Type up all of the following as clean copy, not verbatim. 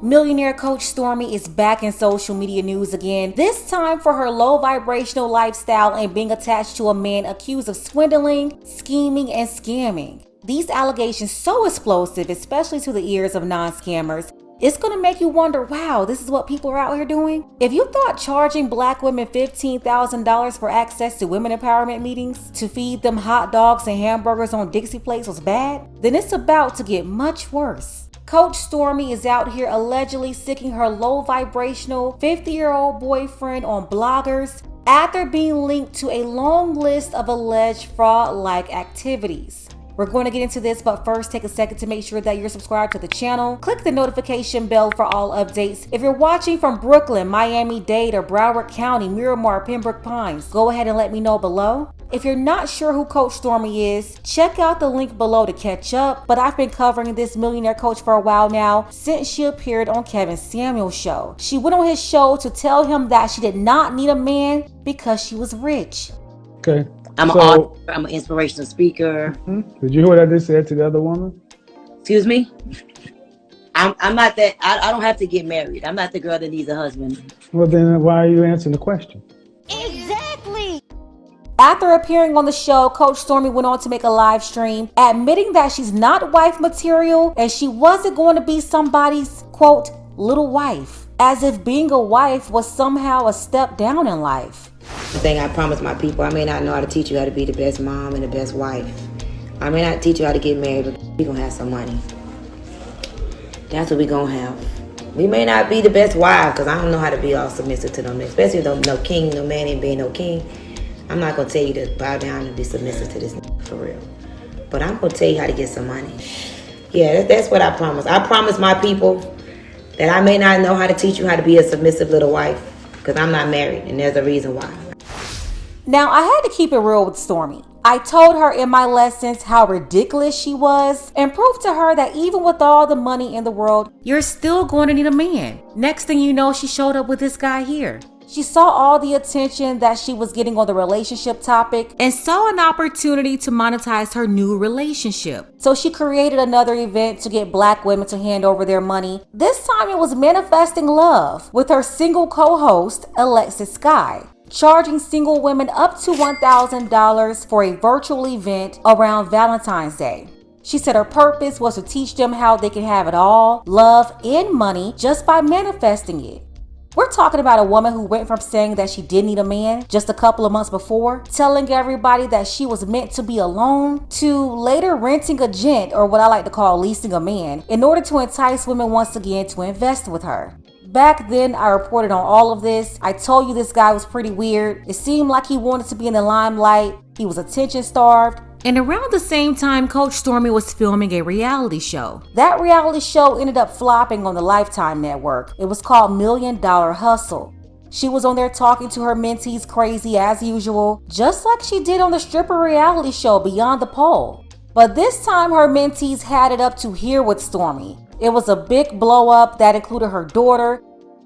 Millionaire coach Stormy is back in social media news again, this time for her low vibrational lifestyle and being attached to a man accused of swindling, scheming, and scamming. These allegations so explosive, especially to the ears of non-scammers. It's gonna make you wonder, wow, this is what people are out here doing? If you thought charging black women $15,000 for access to women empowerment meetings to feed them hot dogs and hamburgers on Dixie plates was bad, then it's about to get much worse. Coach Stormy is out here allegedly sicking her low vibrational 50-year-old boyfriend on bloggers after being linked to a long list of alleged fraud-like activities. We're going to get into this, but first take a second to make sure that you're subscribed to the channel. Click the notification bell for all updates. If you're watching from Brooklyn, Miami-Dade, or Broward County, Miramar, Pembroke Pines, go ahead and let me know below. If you're not sure who Coach Stormy is, check out the link below to catch up, but I've been covering this millionaire coach for a while now since she appeared on Kevin Samuel's show. She went on his show to tell him that she did not need a man because she was rich. Okay. I'm an author, I'm an inspirational speaker. Did you hear what I just said to the other woman? Excuse me? I'm not that, I don't have to get married. I'm not the girl that needs a husband. Well, then why are you answering the question? Exactly. After appearing on the show, Coach Stormy went on to make a live stream admitting that she's not wife material and she wasn't going to be somebody's, quote, little wife, as if being a wife was somehow a step down in life. The thing I promise my people, I may not know how to teach you how to be the best mom and the best wife. I may not teach you how to get married, but we're going to have some money. That's what we're going to have. We may not be the best wife, because I don't know how to be all submissive to them, especially if no king, no man ain't being no king. I'm not going to tell you to bow down and be submissive to this for real. But I'm going to tell you how to get some money. Yeah, that's what I promise. I promise my people that I may not know how to teach you how to be a submissive little wife, because I'm not married, and there's a reason why. Now, I had to keep it real with Stormy. I told her in my lessons how ridiculous she was and proved to her that even with all the money in the world, you're still going to need a man. Next thing you know, she showed up with this guy here. She saw all the attention that she was getting on the relationship topic and saw an opportunity to monetize her new relationship. So she created another event to get black women to hand over their money. This time it was Manifesting Love with her single co-host, Alexis Sky, charging single women up to $1,000 for a virtual event around Valentine's Day. She said her purpose was to teach them how they can have it all, love and money, just by manifesting it. We're talking about a woman who went from saying that she didn't need a man just a couple of months before, telling everybody that she was meant to be alone, to later renting a gent, or what I like to call leasing a man, in order to entice women once again to invest with her. Back then, I reported on all of this. I told you this guy was pretty weird. It seemed like he wanted to be in the limelight. He was attention starved. And around the same time, Coach Stormy was filming a reality show. That reality show ended up flopping on the Lifetime network. It was called $1 Million Hustle. She was on there talking to her mentees crazy as usual, just like she did on the stripper reality show Beyond the Pole. But this time her mentees had it up to here with Stormy. It was a big blow up that included her daughter.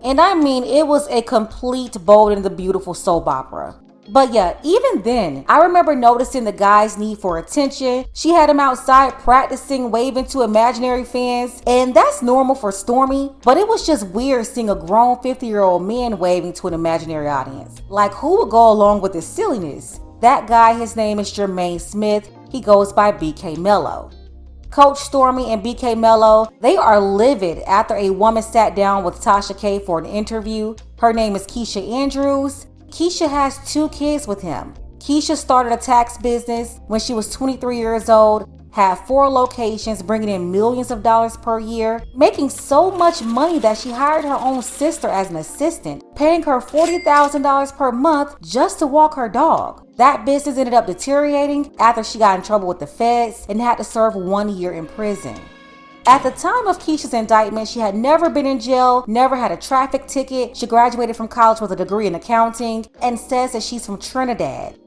And I mean, it was a complete Bold and the Beautiful soap opera. But yeah, even then, I remember noticing the guy's need for attention. She had him outside practicing waving to imaginary fans, and that's normal for Stormy, but it was just weird seeing a grown 50-year-old man waving to an imaginary audience. Like, who would go along with this silliness? That guy, his name is Jermaine Smith. He goes by BK Mello. Coach Stormy and BK Mello, they are livid after a woman sat down with Tasha K for an interview. Her name is Keisha Andrews. Keisha has 2 kids with him. Keisha started a tax business when she was 23 years old, had 4 locations, bringing in millions of dollars per year, making so much money that she hired her own sister as an assistant, paying her $40,000 per month just to walk her dog. That business ended up deteriorating after she got in trouble with the feds and had to serve 1 year in prison. At the time of Keisha's indictment, she had never been in jail, never had a traffic ticket. She graduated from college with a degree in accounting and says that she's from Trinidad.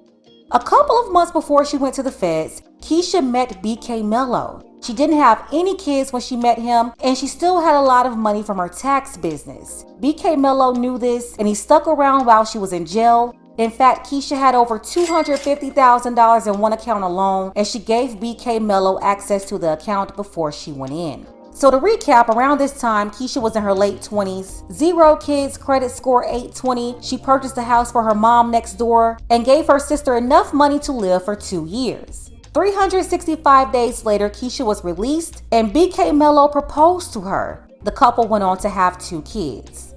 A couple of months before she went to the feds, Keisha met BK Mello. She didn't have any kids when she met him, and she still had a lot of money from her tax business. BK Mello knew this, and he stuck around while she was in jail. In fact, Keisha had over $250,000 in one account alone, and she gave BK Mello access to the account before she went in. So to recap, around this time, Keisha was in her late 20s, 0 kids, credit score 820. She purchased a house for her mom next door and gave her sister enough money to live for 2 years. 365 days later, Keisha was released and BK Mello proposed to her. The couple went on to have 2 kids.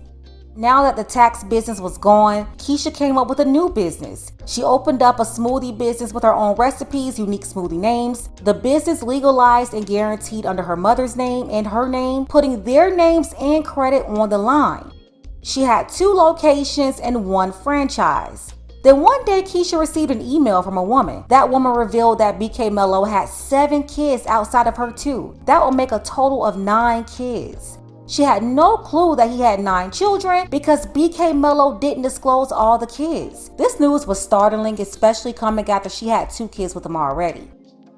Now that the tax business was gone, Keisha came up with a new business. She opened up a smoothie business with her own recipes, unique smoothie names. The business legalized and guaranteed under her mother's name and her name, putting their names and credit on the line. She had 2 locations and 1 franchise. Then one day, Keisha received an email from a woman. That woman revealed that BK Mello had 7 kids outside of her 2. That would make a total of 9 kids. She had no clue that he had 9 children because BK Mello didn't disclose all the kids. This news was startling, especially coming after she had 2 kids with him already.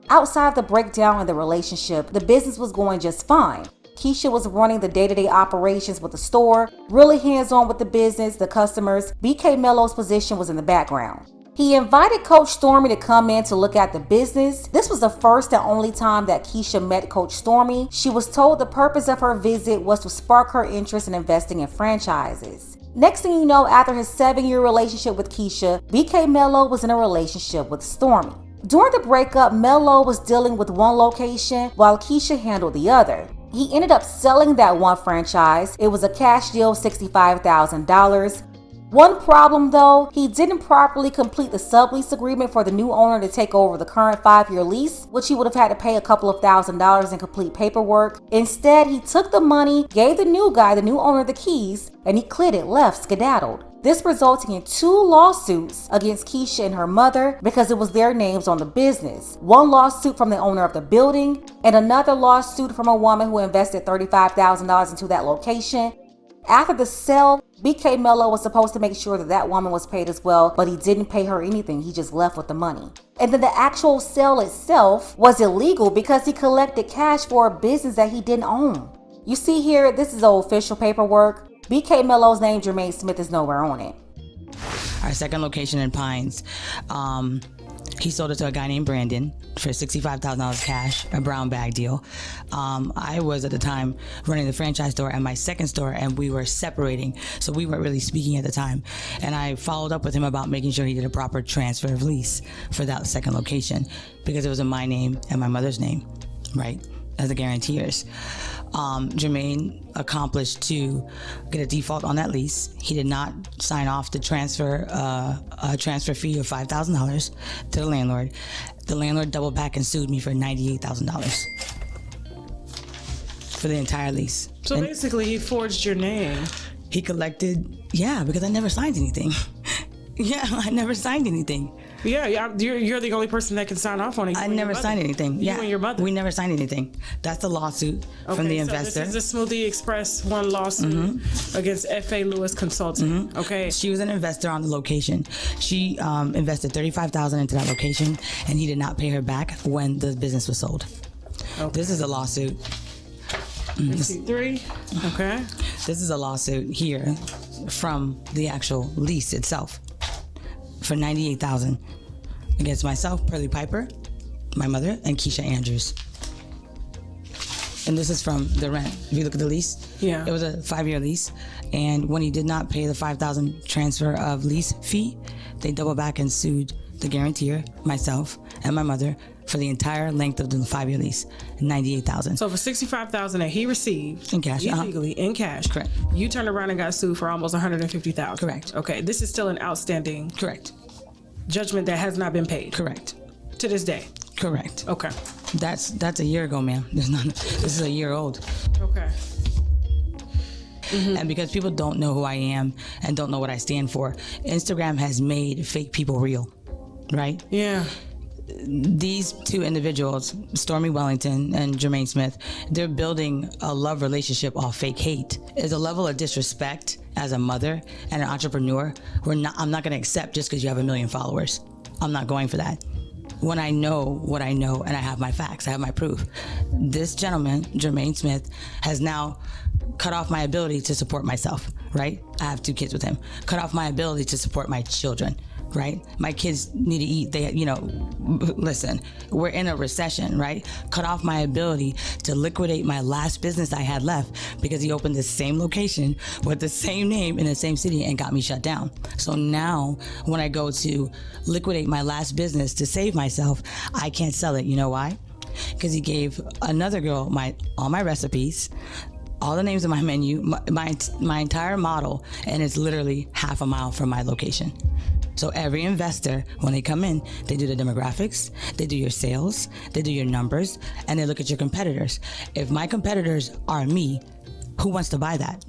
Outside of the breakdown in the relationship, the business was going just fine. Keisha was running the day-to-day operations with the store, really hands-on with the business, the customers. BK Mello's position was in the background. He invited Coach Stormy to come in to look at the business. This was the first and only time that Keisha met Coach Stormy. She was told the purpose of her visit was to spark her interest in investing in franchises. Next thing you know, after his 7-year relationship with Keisha, BK Mello was in a relationship with Stormy. During the breakup, Mello was dealing with 1 location while Keisha handled the other. He ended up selling that 1 franchise. It was a cash deal of $65,000. One problem though, he didn't properly complete the sublease agreement for the new owner to take over the current 5-year lease, which he would have had to pay a couple of $1,000s in complete paperwork. Instead, he took the money, gave the new guy, the new owner, the keys, and he clit it, left, skedaddled. This resulting in 2 lawsuits against Keisha and her mother because it was their names on the business. 1 lawsuit from the owner of the building and another lawsuit from a woman who invested $35,000 into that location. After the sale, BK Mello was supposed to make sure that that woman was paid as well, but he didn't pay her anything. He just left with the money. And then the actual sale itself was illegal because he collected cash for a business that he didn't own. You see here, this is official paperwork. BK Mello's name, Jermaine Smith, is nowhere on it. Our second location in Pines, he sold it to a guy named Brandon for $65,000 cash, a brown bag deal. I was at the time running the franchise store and my second store, and we were separating, so we weren't really speaking at the time. And I followed up with him about making sure he did a proper transfer of lease for that second location because it was in my name and my mother's name, right, as the guarantors. Jermaine accomplished to get a default on that lease. He did not sign off the transfer fee of $5,000 to the landlord. The landlord doubled back and sued me for $98,000 for the entire lease. So basically, he forged your name. He collected, yeah, because I never signed anything. Yeah, I never signed anything. Yeah, you're the only person that can sign off on it. I never signed anything. You and your mother. We never signed anything. That's the lawsuit from the investor. This is the Smoothie Express 1 lawsuit against F.A. Lewis Consulting. Okay. She was an investor on the location. She invested $35,000 into that location, and he did not pay her back when the business was sold. Okay. This is a lawsuit. 3. Okay. This is a lawsuit here from the actual lease itself for $98,000 against myself, Pearlie Piper, my mother, and Keisha Andrews. And this is from the rent. If you look at the lease, yeah, it was a 5-year lease. And when he did not pay the $5,000 transfer of lease fee, they doubled back and sued the guarantor, myself, and my mother for the entire length of the 5-year lease, $98,000. So for $65,000 that he received in cash, illegally in cash, correct. You turned around and got sued for almost $150,000. Correct. Okay, this is still an outstanding correct judgment that has not been paid. Correct. To this day. Correct. Okay. That's a year ago, ma'am. This is a year old. Okay. And because people don't know who I am and don't know what I stand for, Instagram has made fake people real, right? Yeah. These 2 individuals, Stormy Wellington and Jermaine Smith, they're building a love relationship off fake hate. There's a level of disrespect as a mother and an entrepreneur I'm not going to accept just because you have 1 million followers. I'm not going for that. When I know what I know and I have my facts, I have my proof. This gentleman, Jermaine Smith, has now cut off my ability to support myself, right? I have 2 kids with him. Cut off my ability to support my children. right? My kids need to eat. They, listen, we're in a recession, right? Cut off my ability to liquidate my last business I had left because he opened the same location with the same name in the same city and got me shut down. So now when I go to liquidate my last business to save myself, I can't sell it. You know why? Because he gave another girl all my recipes, all the names of my menu, my entire model, and it's literally half a mile from my location. So every investor, when they come in, they do the demographics, they do your sales, they do your numbers, and they look at your competitors. If my competitors are me, who wants to buy that?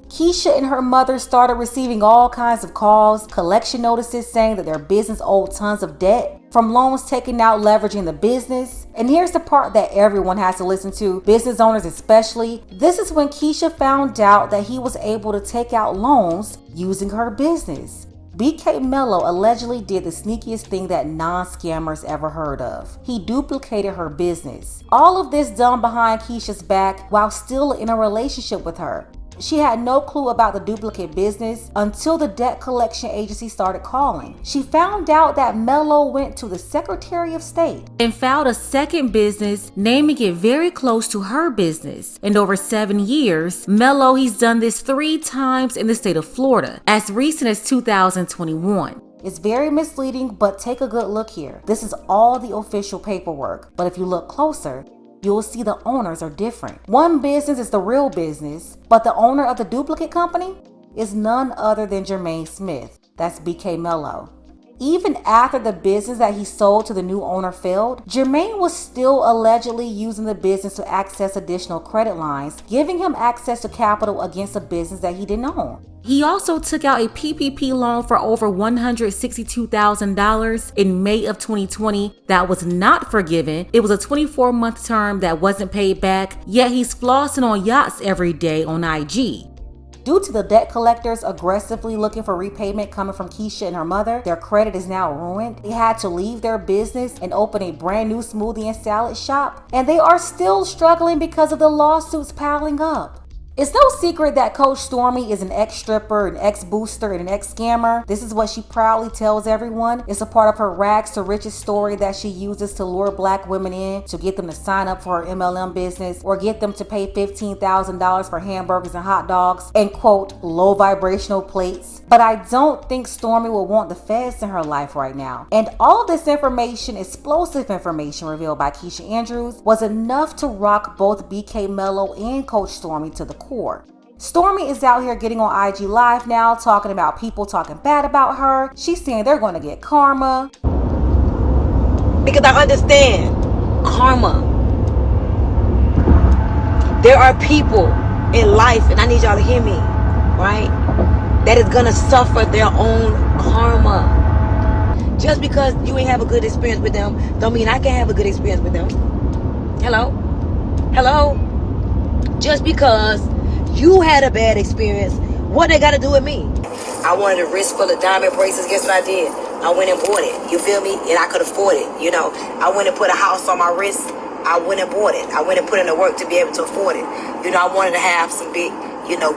Keisha and her mother started receiving all kinds of calls, collection notices saying that their business owed tons of debt from loans taken out leveraging the business. And here's the part that everyone has to listen to, business owners especially. This is when Keisha found out that he was able to take out loans using her business. BK Mello allegedly did the sneakiest thing that non-scammers ever heard of. He duplicated her business. All of this done behind Keisha's back while still in a relationship with her. She had no clue about the duplicate business until the debt collection agency started calling. She found out that Mello went to the Secretary of State and filed a second business, naming it very close to her business. And over 7 years, Mello, he's done this 3 times in the state of Florida, as recent as 2021. It's very misleading, but take a good look here. This is all the official paperwork, but if you look closer, you'll see the owners are different. One business is the real business, but the owner of the duplicate company is none other than Jermaine Smith. That's BK Mello. Even after the business that he sold to the new owner failed, Jermaine was still allegedly using the business to access additional credit lines, giving him access to capital against a business that he didn't own. He also took out a PPP loan for over $162,000 in May of 2020 that was not forgiven. It was a 24-month term that wasn't paid back, yet he's flossing on yachts every day on IG. Due to the debt collectors aggressively looking for repayment coming from Keisha and her mother, their credit is now ruined. They had to leave their business and open a brand new smoothie and salad shop, and they are still struggling because of the lawsuits piling up. It's no secret that Coach Stormy is an ex-stripper, an ex-booster, and an ex-scammer. This is what she proudly tells everyone. It's a part of her rags to riches story that she uses to lure black women in to get them to sign up for her MLM business or get them to pay $15,000 for hamburgers and hot dogs and, quote, low vibrational plates. But I don't think Stormy will want the feds in her life right now. And all of this information, explosive information revealed by Keisha Andrews, was enough to rock both BK Mello and Coach Stormy to the core. Stormy is out here getting on IG Live now, talking about people talking bad about her. She's saying they're going to get karma. Because I understand karma. There are people in life, and I need y'all to hear me, right? That is going to suffer their own karma. Just because you ain't have a good experience with them, don't mean I can have a good experience with them. Hello? Hello? Just because you had a bad experience, what they got to do with me? I wanted a wrist full of diamond bracelets. Guess what I did? I went and bought it. You feel me? And I could afford it. You know, I went and put a house on my wrist. I went and bought it. I went and put in the work to be able to afford it. You know, I wanted to have some big,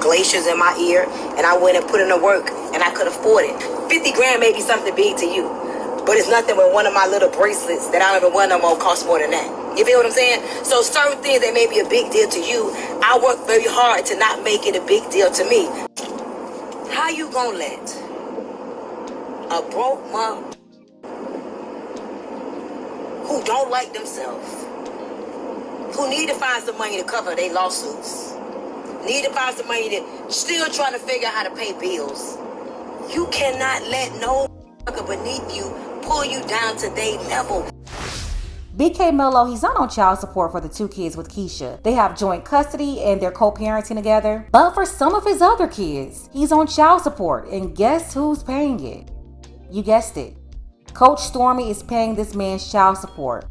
glaciers in my ear. And I went and put in the work and I could afford it. 50 grand may be something big to you, but it's nothing when one of my little bracelets that I don't even wear no more costs more than that. You feel what I'm saying? So certain things that may be a big deal to you, I work very hard to not make it a big deal to me. How you gonna let a broke mom who don't like themselves, who need to find some money to cover their lawsuits, need to find some money to still trying to figure out how to pay bills, you cannot let no beneath you pull you down to their level. BK Mello, he's not on child support for the 2 kids with Keisha. They have joint custody and they're co-parenting together. But for some of his other kids, he's on child support. And guess who's paying it? You guessed it. Coach Stormy is paying this man's child support.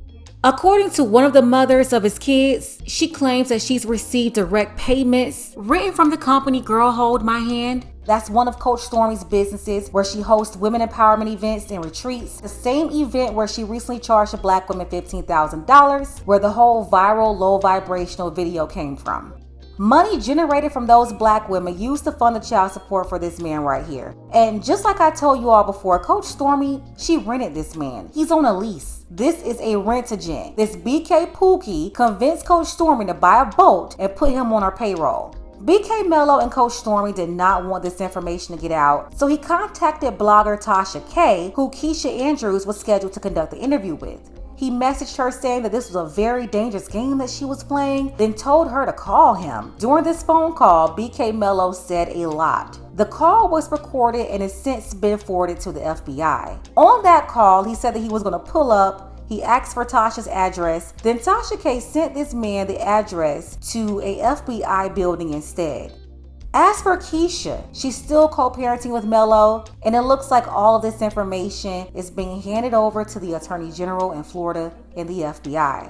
According to one of the mothers of his kids, she claims that she's received direct payments written from the company Girl Hold My Hand. That's one of Coach Stormy's businesses where she hosts women empowerment events and retreats. The same event where she recently charged a black woman $15,000, where the whole viral low vibrational video came from. Money generated from those black women used to fund the child support for this man right here. And just like I told you all before, Coach Stormy, she rented this man. He's on a lease. This is a rent-a-gent. This BK Pookie convinced Coach Stormy to buy a boat and put him on her payroll. BK Mello and Coach Stormy did not want this information to get out, so he contacted blogger Tasha K, who Keisha Andrews was scheduled to conduct the interview with. He messaged her saying that this was a very dangerous game that she was playing, then told her to call him. During this phone call, BK Mello said a lot. The call was recorded and has since been forwarded to the FBI. On that call, he said that he was going to pull up. He asked for Tasha's address. Then Tasha K sent this man the address to a FBI building instead. As for Keisha, she's still co-parenting with Mello, and it looks like all of this information is being handed over to the Attorney General in Florida and the FBI.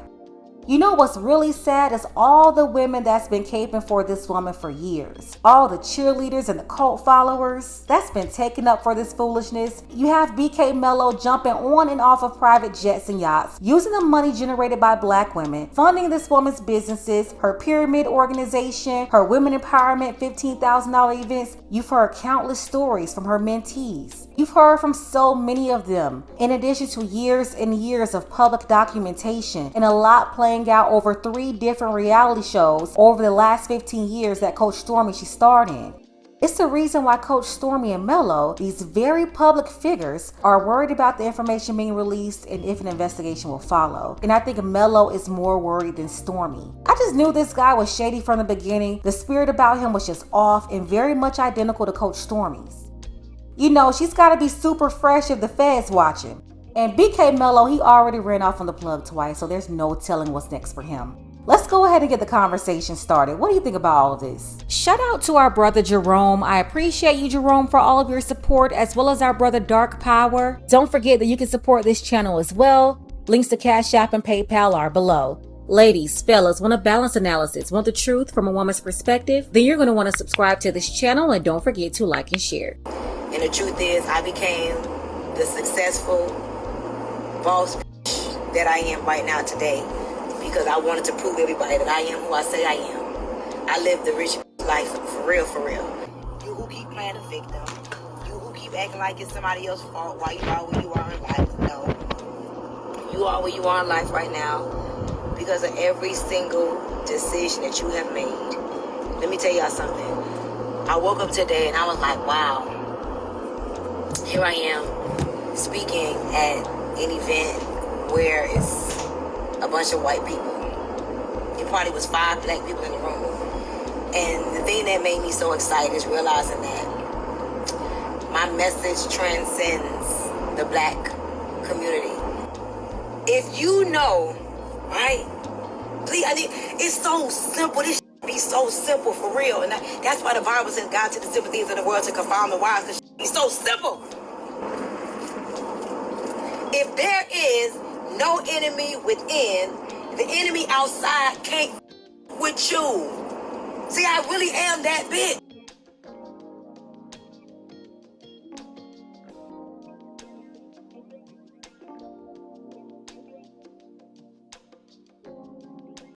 You know what's really sad is all the women that's been caping for this woman for years. All the cheerleaders and the cult followers that's been taken up for this foolishness. You have BK Mello jumping on and off of private jets and yachts, using the money generated by black women, funding this woman's businesses, her pyramid organization, her women empowerment $15,000 events. You've heard countless stories from her mentees. You've heard from so many of them, in addition to years and years of public documentation and a lot playing out over 3 different reality shows over the last 15 years that Coach Stormy she starred in. It's the reason why Coach Stormy and Mello, these very public figures, are worried about the information being released and if an investigation will follow. And I think Mello is more worried than Stormy. I just knew this guy was shady from the beginning. The spirit about him was just off and very much identical to Coach Stormy's. You know, she's got to be super fresh if the Fed's watching. And BK Mello, he already ran off on the plug twice, so there's no telling what's next for him. Let's go ahead and get the conversation started. What do you think about all of this? Shout out to our brother Jerome. I appreciate you, Jerome, for all of your support, as well as our brother Dark Power. Don't forget that you can support this channel as well. Links to Cash App and PayPal are below. Ladies, fellas, want a balanced analysis, want the truth from a woman's perspective? Then you're going to want to subscribe to this channel and don't forget to like and share. And the truth is, I became the successful boss that I am right now today because I wanted to prove everybody that I am who I say I am. I live the rich life for real, for real. You who keep playing the victim, you who keep acting like it's somebody else's fault while you are where you are in life, no. You are where you are in life right now because of every single decision that you have made. Let me tell y'all something. I woke up today and I was like, wow. Here I am speaking at an event where it's a bunch of white people. It probably was 5 black people in the room. And the thing that made me so excited is realizing that my message transcends the black community. If you know, right? Please, I think it's so simple. This be so simple for real. And that's why the Bible says God took the simple things of the world to confound the wise, because it's so simple. If there is no enemy within, the enemy outside can't with you. See, I really am that bitch.